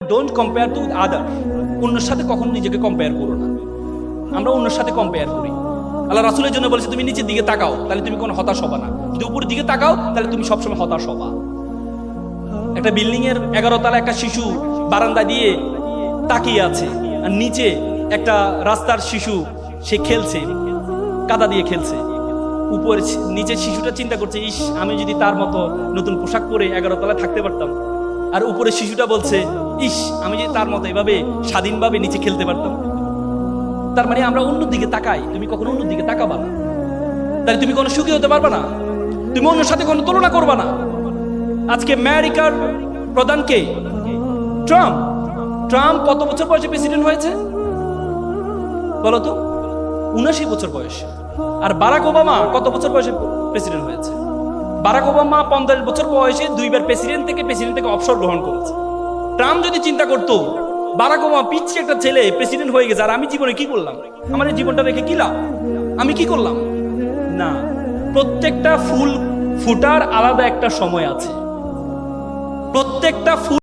Don't compare to other. অন্যের সাথে কখনো নিজেকে কম্পেয়ার করো না। আমরা অন্যের সাথে কম্পেয়ার করি। আল্লাহ রাসূলের জন্য বলেছে তুমি নিচের দিকে তাকাও, তাহলে তুমি কোনো হতাশ হবা না। যদি উপরের দিকে তাকাও তাহলে তুমি সবসময় হতাশ হবা। একটা বিল্ডিং এর 11 তলা একটা শিশু বারান্দা দিয়ে তাকিয়ে আছে, আর নিচে একটা রাস্তার শিশু সে খেলছে, কাদা দিয়ে খেলছে। উপরে নিচে শিশুটা চিন্তা করছে, ইস আমি যদি তার মতো নতুন পোশাক পরে 11 তলায় থাকতে পারতাম। আর উপরে শিশুটা বলছে, ইস আমি যদি তার মতো এভাবে স্বাধীনভাবে নিচে খেলতে পারতাম। তার মানে আমরা অন্যের দিকে তাকাই, তুমি কখনো অন্যের দিকে তাকাবা না, তাহলে তুমি কোনো সুখী হতে পারবা না। তুমি অন্যের সাথে কোনো তুলনা করবা না। আজকে আমেরিকার প্রধান কে? ট্রাম্প। ট্রাম্প কত বছর বয়সে প্রেসিডেন্ট হয়েছে বলো তো? 79 বছর বয়সে। আর বারাক ওবামা কত বছর বয়সে প্রেসিডেন্ট হয়েছে? বারাক ওবামা 15 বছর বয়সে 2 বার প্রেসিডেন্ট থেকে অবসর গ্রহণ করেছে। ট্রাম্প যদি চিন্তা করতো বারাক ওবামা পিচ্ছি একটা ছেলে প্রেসিডেন্ট হয়ে গেছে, আর আমি জীবনে কি করলাম, আমার এই জীবনটা রেখে কি লাভ, আমি কি করলাম? না, প্রত্যেকটা ফুল ফুটার আলাদা একটা সময় আছে। প্রত্যেকটা ফুল